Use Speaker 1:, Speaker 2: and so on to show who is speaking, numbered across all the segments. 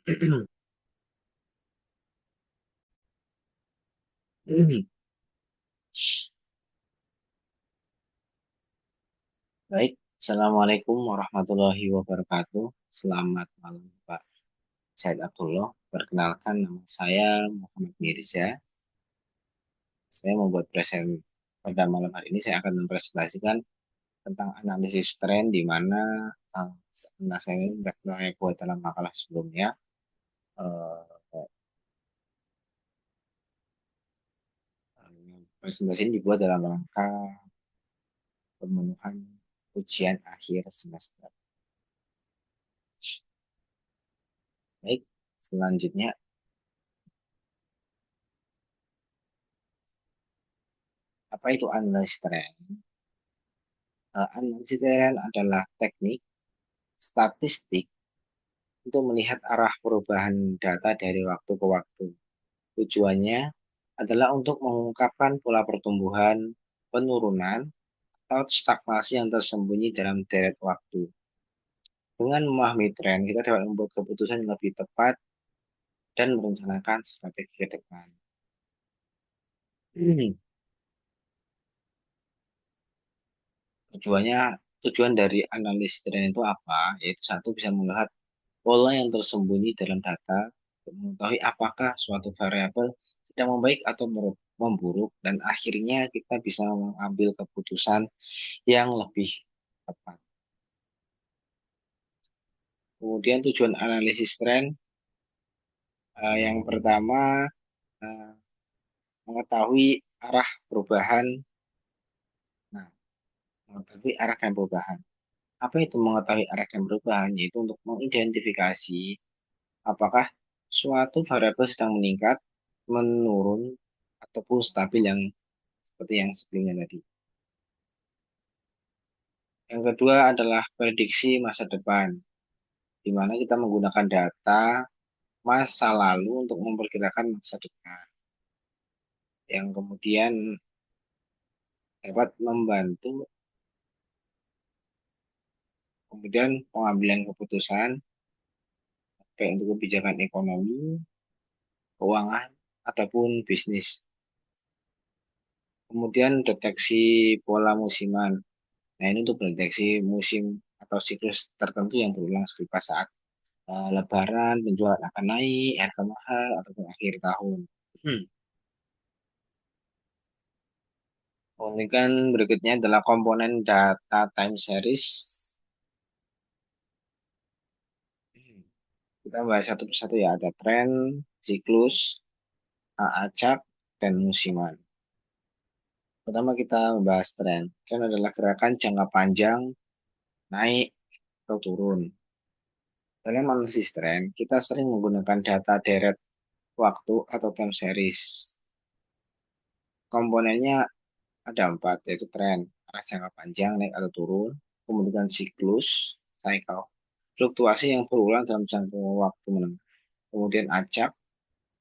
Speaker 1: Baik, Assalamualaikum warahmatullahi wabarakatuh. Selamat malam Pak Said Abdullah. Perkenalkan nama saya Muhammad Mirza. Saya membuat present pada malam hari ini. Saya akan mempresentasikan tentang analisis tren di mana saya ini sudah saya buat dalam makalah sebelumnya. Eh, Presentasi ini dibuat dalam rangka pemenuhan ujian akhir semester. Baik, selanjutnya apa itu analisis tren? Analisis tren adalah teknik statistik untuk melihat arah perubahan data dari waktu ke waktu. Tujuannya adalah untuk mengungkapkan pola pertumbuhan, penurunan, atau stagnasi yang tersembunyi dalam deret waktu. Dengan memahami tren, kita dapat membuat keputusan yang lebih tepat dan merencanakan strategi ke depan. Tujuannya, tujuan dari analisis tren itu apa? Yaitu satu, bisa melihat pola yang tersembunyi dalam data untuk mengetahui apakah suatu variabel sedang membaik atau memburuk, dan akhirnya kita bisa mengambil keputusan yang lebih tepat. Kemudian tujuan analisis tren yang pertama, eh, mengetahui arah perubahan. Nah, mengetahui arah dan perubahan. Apa itu mengetahui arah dan perubahan? Yaitu untuk mengidentifikasi apakah suatu variabel sedang meningkat, menurun, ataupun stabil yang seperti yang sebelumnya tadi. Yang kedua adalah prediksi masa depan, di mana kita menggunakan data masa lalu untuk memperkirakan masa depan, yang kemudian dapat membantu kemudian pengambilan keputusan baik untuk kebijakan ekonomi, keuangan, ataupun bisnis. Kemudian deteksi pola musiman. Nah, ini untuk mendeteksi musim atau siklus tertentu yang berulang serupa saat Lebaran, penjualan akan naik, harga mahal, ataupun akhir tahun. Kemudian berikutnya adalah komponen data time series. Kita bahas satu persatu ya. Ada tren, siklus, acak, dan musiman. Pertama kita membahas tren. Tren adalah gerakan jangka panjang, naik atau turun. Dalam analisis tren, kita sering menggunakan data deret waktu atau time series. Komponennya ada empat, yaitu tren, arah jangka panjang, naik atau turun. Kemudian siklus, cycle, fluktuasi yang berulang dalam jangka waktu menengah. Kemudian acak,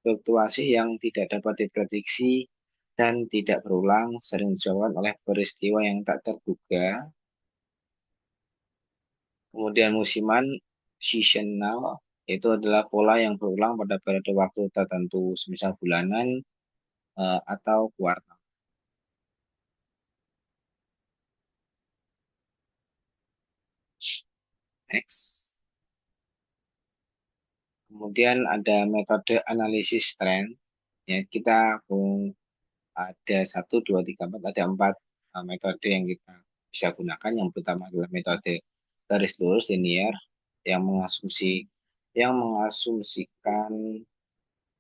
Speaker 1: fluktuasi yang tidak dapat diprediksi dan tidak berulang, sering disebabkan oleh peristiwa yang tak terduga. Kemudian musiman, seasonal, itu adalah pola yang berulang pada periode waktu tertentu, semisal bulanan atau kuartal. Next. Kemudian ada metode analisis tren. Ya, kita ada satu, dua, tiga, empat, ada empat metode yang kita bisa gunakan. Yang pertama adalah metode garis lurus linear yang mengasumsikan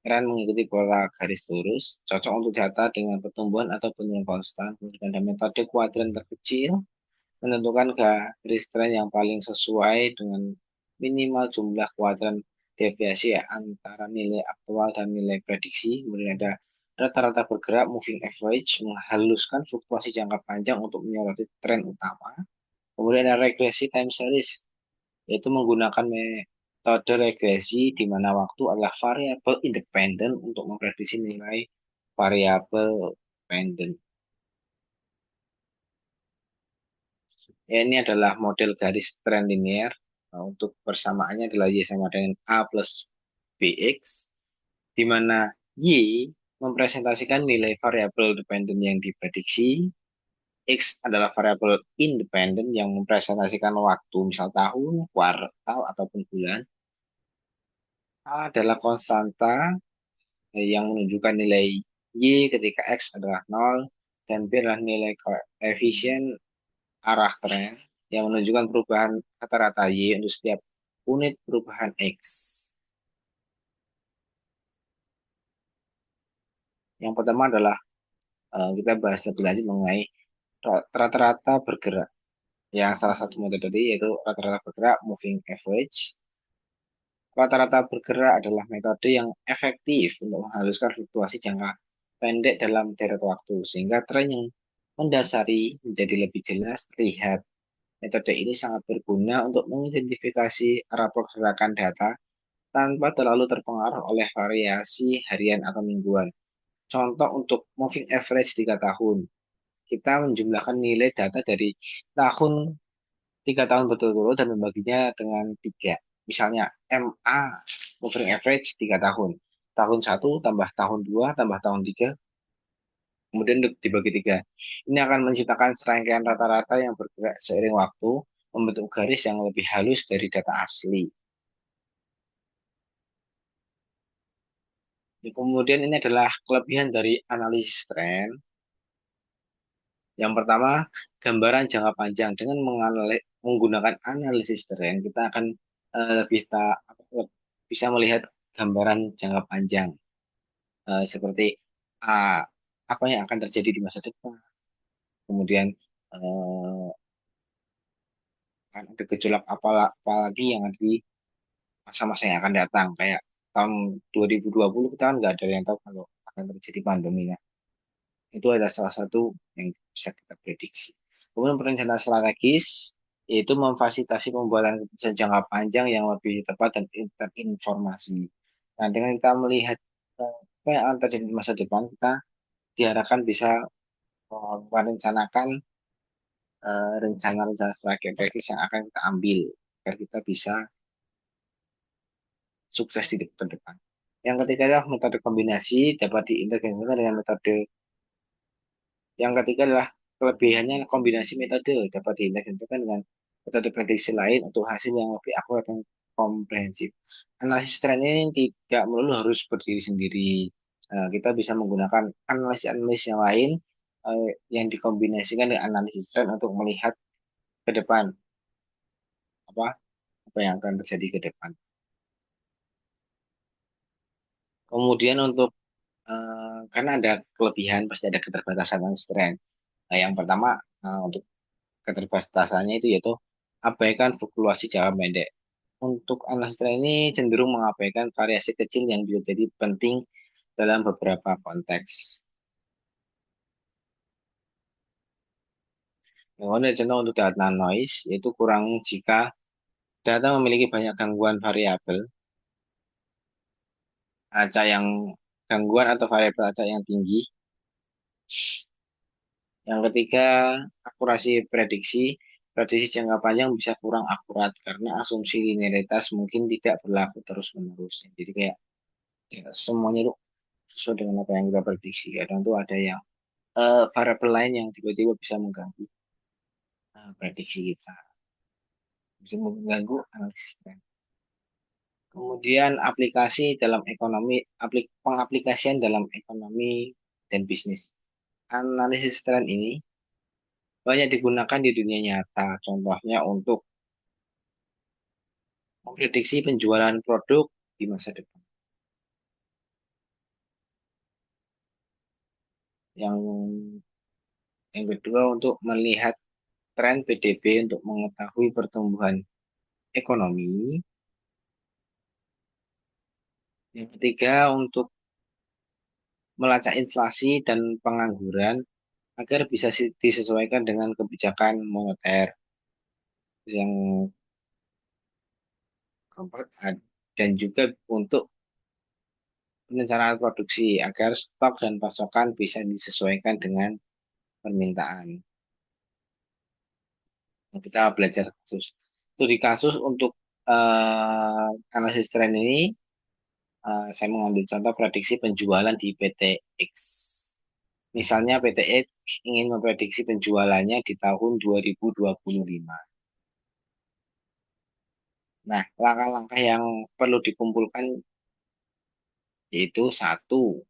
Speaker 1: tren mengikuti pola garis lurus, cocok untuk data dengan pertumbuhan atau penurunan konstan. Kemudian ada metode kuadran terkecil, menentukan garis tren yang paling sesuai dengan minimal jumlah kuadran deviasi antara nilai aktual dan nilai prediksi. Kemudian ada rata-rata bergerak, moving average, menghaluskan fluktuasi jangka panjang untuk menyoroti tren utama. Kemudian ada regresi time series, yaitu menggunakan metode regresi di mana waktu adalah variabel independen untuk memprediksi nilai variabel dependen. Ya, ini adalah model garis tren linear. Untuk persamaannya adalah Y sama dengan A plus Bx, di mana Y mempresentasikan nilai variabel dependen yang diprediksi, X adalah variabel independen yang mempresentasikan waktu, misal tahun, kuartal, ataupun bulan. A adalah konstanta yang menunjukkan nilai Y ketika X adalah nol, dan B adalah nilai koefisien arah tren yang menunjukkan perubahan rata-rata Y untuk setiap unit perubahan X. Yang pertama adalah kita bahas lebih lanjut mengenai rata-rata bergerak. Yang salah satu metode tadi yaitu rata-rata bergerak, moving average. Rata-rata bergerak adalah metode yang efektif untuk menghaluskan fluktuasi jangka pendek dalam deret waktu, sehingga tren yang mendasari menjadi lebih jelas terlihat. Metode ini sangat berguna untuk mengidentifikasi arah pergerakan data tanpa terlalu terpengaruh oleh variasi harian atau mingguan. Contoh untuk moving average 3 tahun. Kita menjumlahkan nilai data dari tahun 3 tahun berturut-turut dan membaginya dengan tiga. Misalnya MA moving average 3 tahun. Tahun satu tambah tahun 2 tambah tahun 3 kemudian dibagi 3. Ini akan menciptakan serangkaian rata-rata yang bergerak seiring waktu, membentuk garis yang lebih halus dari data asli. Kemudian ini adalah kelebihan dari analisis tren. Yang pertama, gambaran jangka panjang. Dengan menggunakan analisis tren, kita akan lebih bisa melihat gambaran jangka panjang. Seperti uh, apa yang akan terjadi di masa depan. Kemudian uh, akan ada gejolak apalagi yang ada di masa-masa yang akan datang. Kayak tahun 2020 kita kan nggak ada yang tahu kalau akan terjadi pandemi. Nah, itu adalah salah satu yang bisa kita prediksi. Kemudian perencanaan strategis yaitu memfasilitasi pembuatan keputusan jangka panjang yang lebih tepat dan terinformasi. Nah, dengan kita melihat apa yang akan terjadi di masa depan, kita diharapkan bisa merencanakan rencana-rencana strategis yang akan kita ambil agar kita bisa sukses di depan. Yang ketiga adalah metode kombinasi dapat diintegrasikan dengan metode. Yang ketiga adalah kelebihannya kombinasi metode dapat diintegrasikan dengan metode prediksi lain untuk hasil yang lebih akurat dan komprehensif. Analisis tren ini tidak melulu harus berdiri sendiri. Kita bisa menggunakan analisis-analisis yang lain yang dikombinasikan dengan analisis tren untuk melihat ke depan apa apa yang akan terjadi ke depan. Kemudian untuk karena ada kelebihan pasti ada keterbatasan analisis tren. Nah, yang pertama untuk keterbatasannya itu yaitu abaikan fluktuasi jangka pendek. Untuk analisis tren ini cenderung mengabaikan variasi kecil yang bisa jadi penting dalam beberapa konteks. Kemudian contoh untuk data noise, yaitu kurang jika data memiliki banyak gangguan variabel, acak yang gangguan atau variabel acak yang tinggi. Yang ketiga, akurasi prediksi. Prediksi jangka panjang bisa kurang akurat karena asumsi linearitas mungkin tidak berlaku terus-menerus. Jadi kayak ya, semuanya itu sesuai dengan apa yang kita prediksi. Kadang tuh ada yang variabel lain yang tiba-tiba bisa mengganggu prediksi kita, bisa mengganggu analisis tren. Kemudian aplikasi dalam ekonomi, pengaplikasian dalam ekonomi dan bisnis. Analisis tren ini banyak digunakan di dunia nyata, contohnya untuk memprediksi penjualan produk di masa depan. Yang yang kedua untuk melihat tren PDB untuk mengetahui pertumbuhan ekonomi. Yang ketiga untuk melacak inflasi dan pengangguran agar bisa disesuaikan dengan kebijakan moneter. Yang keempat dan juga untuk perencanaan produksi agar stok dan pasokan bisa disesuaikan dengan permintaan. Nah, kita belajar kasus. Studi kasus untuk analisis tren ini Saya mengambil contoh prediksi penjualan di PT X. Misalnya PT X ingin memprediksi penjualannya di tahun 2025. Nah, langkah-langkah yang perlu dikumpulkan yaitu satu,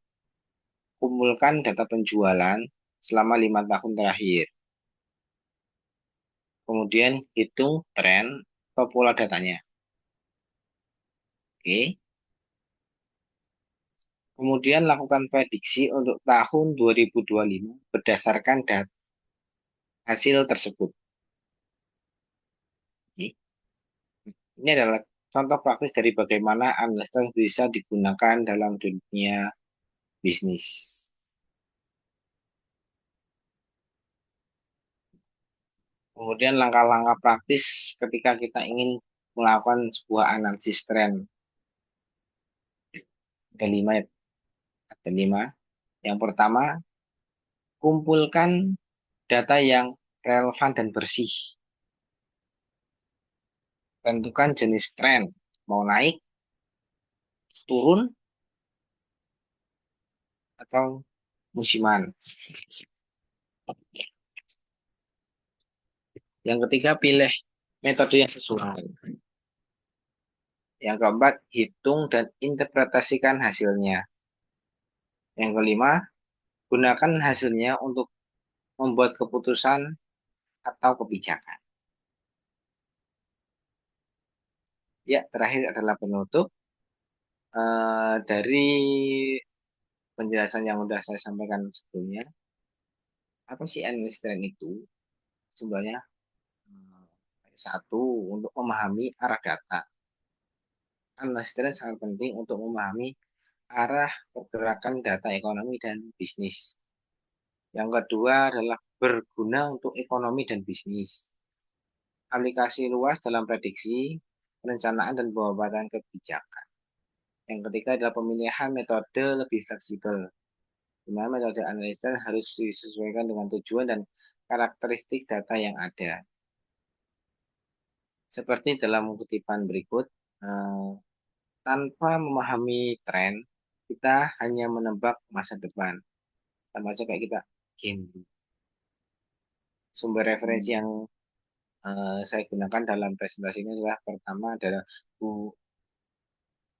Speaker 1: kumpulkan data penjualan selama 5 tahun terakhir. Kemudian hitung tren atau pola datanya. Oke. Kemudian lakukan prediksi untuk tahun 2025 berdasarkan data hasil tersebut. Oke. Ini adalah contoh praktis dari bagaimana analytics bisa digunakan dalam dunia bisnis. Kemudian langkah-langkah praktis ketika kita ingin melakukan sebuah analisis tren. Ada lima, ada lima. Yang pertama, kumpulkan data yang relevan dan bersih. Tentukan jenis tren, mau naik, turun, atau musiman. Yang ketiga, pilih metode yang sesuai. Yang keempat, hitung dan interpretasikan hasilnya. Yang kelima, gunakan hasilnya untuk membuat keputusan atau kebijakan. Ya, terakhir adalah penutup. Dari penjelasan yang sudah saya sampaikan sebelumnya, apa sih analysis trend itu? Sebenarnya eh, satu, untuk memahami arah data. Analysis trend sangat penting untuk memahami arah pergerakan data ekonomi dan bisnis. Yang kedua adalah berguna untuk ekonomi dan bisnis. Aplikasi luas dalam prediksi, perencanaan, dan pembuatan kebijakan. Yang ketiga adalah pemilihan metode lebih fleksibel, di mana metode analisa harus disesuaikan dengan tujuan dan karakteristik data yang ada. Seperti dalam kutipan berikut, eh, tanpa memahami tren, kita hanya menebak masa depan. Sama aja kayak kita gambling. Sumber referensi yang saya gunakan dalam presentasi ini adalah pertama adalah Bu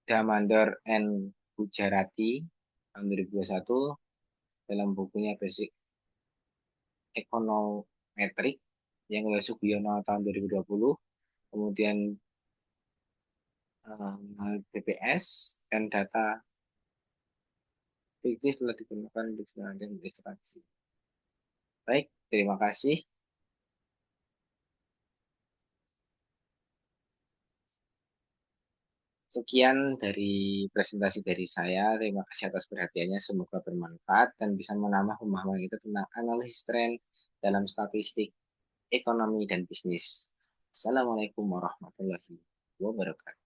Speaker 1: Damandor and Gujarati tahun 2021 dalam bukunya Basic Econometric yang oleh Sugiono tahun 2020, kemudian BPS dan data fiktif telah digunakan untuk dan ilustrasi. Baik, terima kasih. Sekian dari presentasi dari saya. Terima kasih atas perhatiannya. Semoga bermanfaat dan bisa menambah pemahaman kita tentang analisis tren dalam statistik, ekonomi, dan bisnis. Assalamualaikum warahmatullahi wabarakatuh.